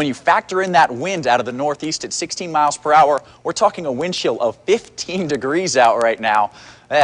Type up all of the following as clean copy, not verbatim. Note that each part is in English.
When you factor in that wind out of the northeast at 16 miles per hour, we're talking a wind chill of 15 degrees out right now.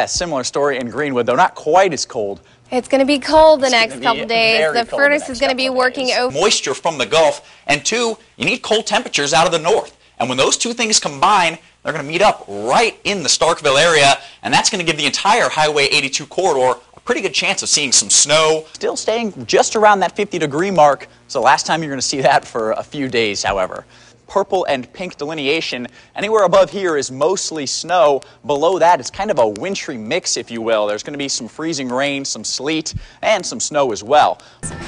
Similar story in Greenwood, though not quite as cold. It's going to be cold the next couple days. The furnace is going to be working over. Moisture from the Gulf, and two, you need cold temperatures out of the north. And when those two things combine, they're going to meet up right in the Starkville area, and that's going to give the entire Highway 82 corridor a pretty good chance of seeing some snow. Still staying just around that 50-degree mark, so last time you're going to see that for a few days, however. Purple and pink delineation. Anywhere above here is mostly snow. Below that is kind of a wintry mix, if you will. There's going to be some freezing rain, some sleet, and some snow as well.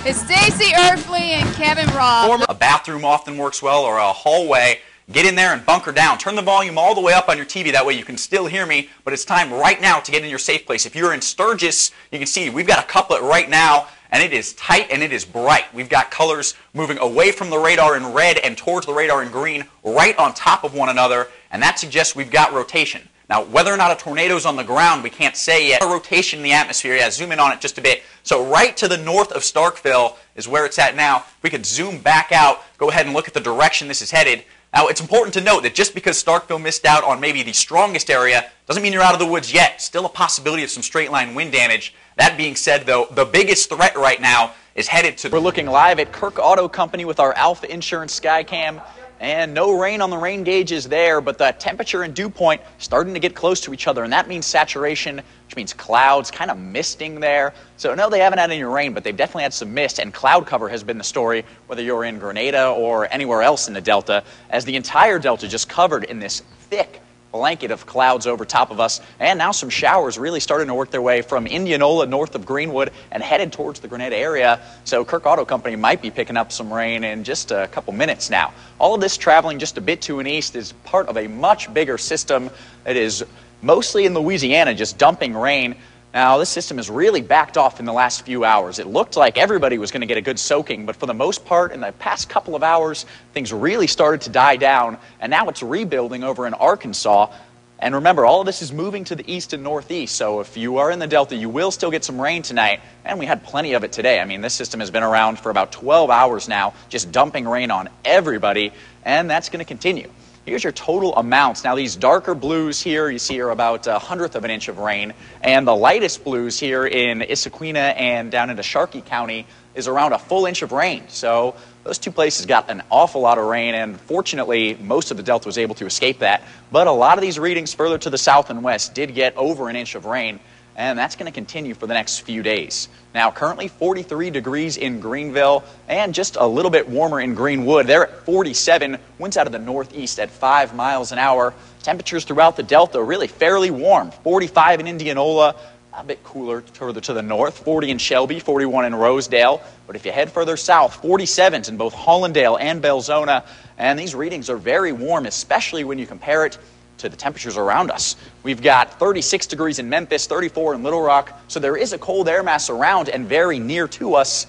It's Stacy Earthley and Kevin Robb. A bathroom often works well, or a hallway. Get in there and bunker down. Turn the volume all the way up on your TV. That way you can still hear me, but it's time right now to get in your safe place. If you're in Sturgis, you can see we've got a couplet right now, and it is tight and it is bright. We've got colors moving away from the radar in red and towards the radar in green right on top of one another, and that suggests we've got rotation. Now, whether or not a tornado's on the ground, we can't say yet. A rotation in the atmosphere, zoom in on it just a bit. So right to the north of Starkville is where it's at now. If we could zoom back out, go ahead and look at the direction this is headed. Now, it's important to note that just because Starkville missed out on maybe the strongest area doesn't mean you're out of the woods yet. Still a possibility of some straight-line wind damage. That being said, though, the biggest threat right now is headed to... We're looking live at Kirk Auto Company with our Alpha Insurance Skycam. And no rain on the rain gauges there, but the temperature and dew point starting to get close to each other, and that means saturation, which means clouds, kind of misting there. So no, they haven't had any rain, but they've definitely had some mist, and cloud cover has been the story, whether you're in Grenada or anywhere else in the Delta, as the entire Delta just covered in this thick blanket of clouds over top of us, and now some showers really starting to work their way from Indianola north of Greenwood and headed towards the Grenada area. So Kirk Auto Company might be picking up some rain in just a couple minutes now. All of this traveling just a bit to an east is part of a much bigger system that is mostly in Louisiana, just dumping rain. Now, this system has really backed off in the last few hours. It looked like everybody was going to get a good soaking, but for the most part, in the past couple of hours, things really started to die down, and now it's rebuilding over in Arkansas. And remember, all of this is moving to the east and northeast, so if you are in the Delta, you will still get some rain tonight, and we had plenty of it today. I mean, this system has been around for about 12 hours now, just dumping rain on everybody, and that's going to continue. Here's your total amounts. Now, these darker blues here you see are about 1/100 of an inch of rain, and the lightest blues here in Issaquena and down into Sharkey County is around a full inch of rain. So those two places got an awful lot of rain, and fortunately, most of the Delta was able to escape that. But a lot of these readings further to the south and west did get over an inch of rain, and that's going to continue for the next few days. Now, currently 43 degrees in Greenville and just a little bit warmer in Greenwood. They're at 47, winds out of the northeast at 5 miles an hour. Temperatures throughout the Delta really fairly warm. 45 in Indianola, a bit cooler further to the north. 40 in Shelby, 41 in Rosedale. But if you head further south, 47s in both Hollandale and Belzona. And these readings are very warm, especially when you compare it to the temperatures around us. We've got 36 degrees in Memphis, 34 in Little Rock, so there is a cold air mass around and very near to us.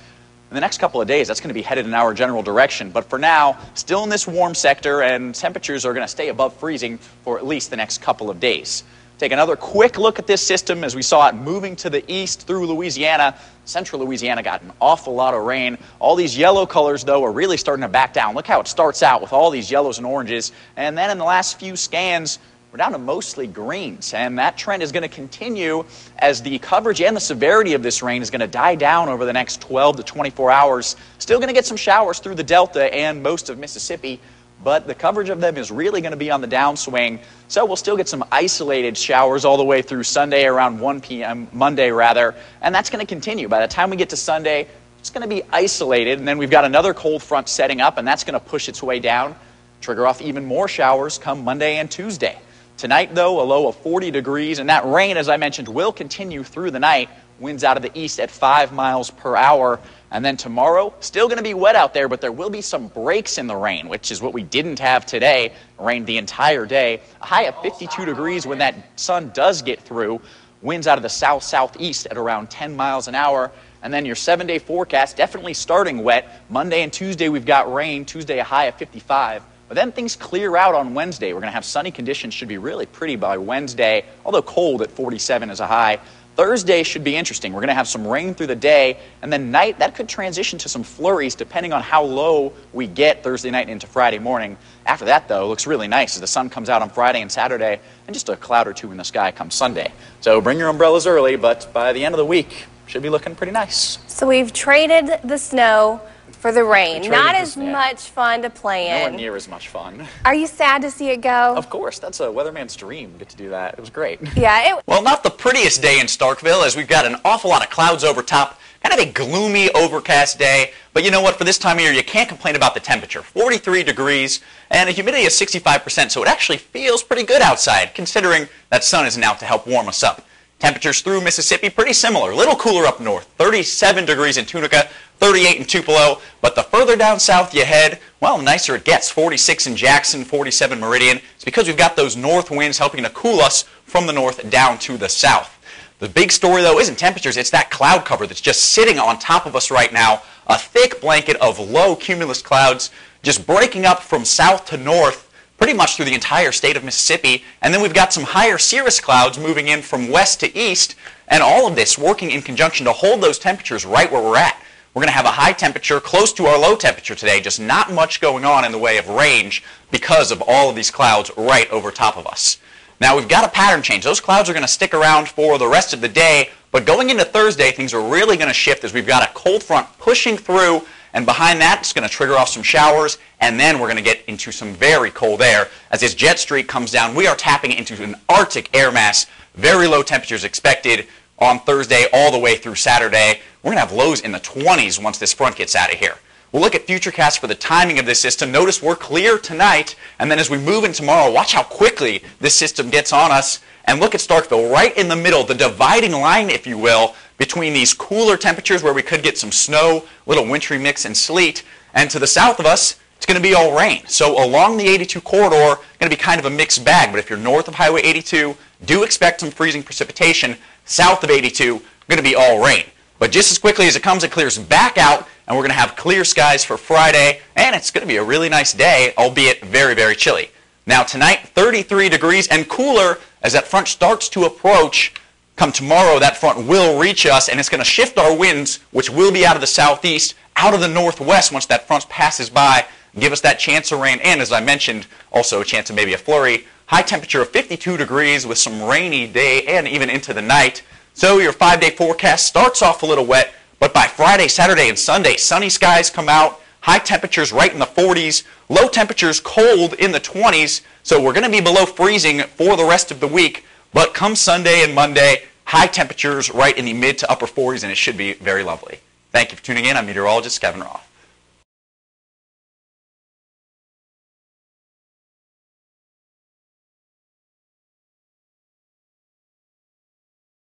In the next couple of days, that's going to be headed in our general direction, but for now, still in this warm sector, and temperatures are going to stay above freezing for at least the next couple of days. Take another quick look at this system as we saw it moving to the east through Louisiana. Central Louisiana got an awful lot of rain. All these yellow colors, though, are really starting to back down. Look how it starts out with all these yellows and oranges. And then in the last few scans, we're down to mostly greens. And that trend is going to continue as the coverage and the severity of this rain is going to die down over the next 12 to 24 hours. Still going to get some showers through the Delta and most of Mississippi, but the coverage of them is really going to be on the downswing. So we'll still get some isolated showers all the way through Sunday around 1 p.m., Monday rather, and that's going to continue. By the time we get to Sunday, it's going to be isolated, and then we've got another cold front setting up, and that's going to push its way down, trigger off even more showers come Monday and Tuesday. Tonight, though, a low of 40 degrees, and that rain, as I mentioned, will continue through the night. Winds out of the east at 5 miles per hour. And then tomorrow, still going to be wet out there, but there will be some breaks in the rain, which is what we didn't have today. It rained the entire day. A high of 52 degrees when that sun does get through. Winds out of the south-southeast at around 10 miles an hour. And then your 7-day forecast, definitely starting wet. Monday and Tuesday, we've got rain. Tuesday, a high of 55. But then things clear out on Wednesday. We're going to have sunny conditions. Should be really pretty by Wednesday, although cold at 47 is a high. Thursday should be interesting. We're going to have some rain through the day, and then night, that could transition to some flurries depending on how low we get Thursday night into Friday morning. After that, though, it looks really nice as the sun comes out on Friday and Saturday, and just a cloud or two in the sky come Sunday. So bring your umbrellas early, but by the end of the week, should be looking pretty nice. So we've traded the snow for the rain. Not as much fun to play in. Nowhere near as much fun. Are you sad to see it go? Of course. That's a weatherman's dream, get to do that. It was great. Yeah. Well, not the prettiest day in Starkville, as we've got an awful lot of clouds over top. Kind of a gloomy, overcast day. But you know what? For this time of year, you can't complain about the temperature. 43 degrees, and the humidity is 65%, so it actually feels pretty good outside, considering that sun isn't out to help warm us up. Temperatures through Mississippi, pretty similar. A little cooler up north. 37 degrees in Tunica, 38 in Tupelo. But the further down south you head, well, the nicer it gets. 46 in Jackson, 47 Meridian. It's because we've got those north winds helping to cool us from the north down to the south. The big story, though, isn't temperatures. It's that cloud cover that's just sitting on top of us right now. A thick blanket of low cumulus clouds just breaking up from south to north pretty much through the entire state of Mississippi. And then we've got some higher cirrus clouds moving in from west to east, and all of this working in conjunction to hold those temperatures right where we're at. We're going to have a high temperature close to our low temperature today, just not much going on in the way of range because of all of these clouds right over top of us. Now we've got a pattern change. Those clouds are going to stick around for the rest of the day, but going into Thursday, things are really going to shift as we've got a cold front pushing through, and behind that, it's going to trigger off some showers, and then we're going to get into some very cold air. As this jet streak comes down, we are tapping into an Arctic air mass. Very low temperatures expected on Thursday all the way through Saturday. We're going to have lows in the 20s once this front gets out of here. We'll look at futurecasts for the timing of this system. Notice we're clear tonight, and then as we move in tomorrow, watch how quickly this system gets on us. And look at Starkville, right in the middle, the dividing line, if you will, between these cooler temperatures where we could get some snow, little wintry mix and sleet, and to the south of us, it's going to be all rain. So along the 82 corridor, going to be kind of a mixed bag. But if you're north of Highway 82, do expect some freezing precipitation. South of 82, going to be all rain. But just as quickly as it comes, it clears back out, and we're going to have clear skies for Friday, and it's going to be a really nice day, albeit very, very chilly. Now tonight, 33 degrees and cooler as that front starts to approach. Come tomorrow, that front will reach us, and it's going to shift our winds, which will be out of the southeast, out of the northwest once that front passes by, give us that chance of rain, and as I mentioned, also a chance of maybe a flurry. High temperature of 52 degrees with some rainy day and even into the night. So your 5-day forecast starts off a little wet, but by Friday, Saturday, and Sunday, sunny skies come out, high temperatures right in the 40s, low temperatures cold in the 20s, so we're going to be below freezing for the rest of the week, but come Sunday and Monday, high temperatures right in the mid to upper 40s, and it should be very lovely. Thank you for tuning in. I'm meteorologist Kevin Roth.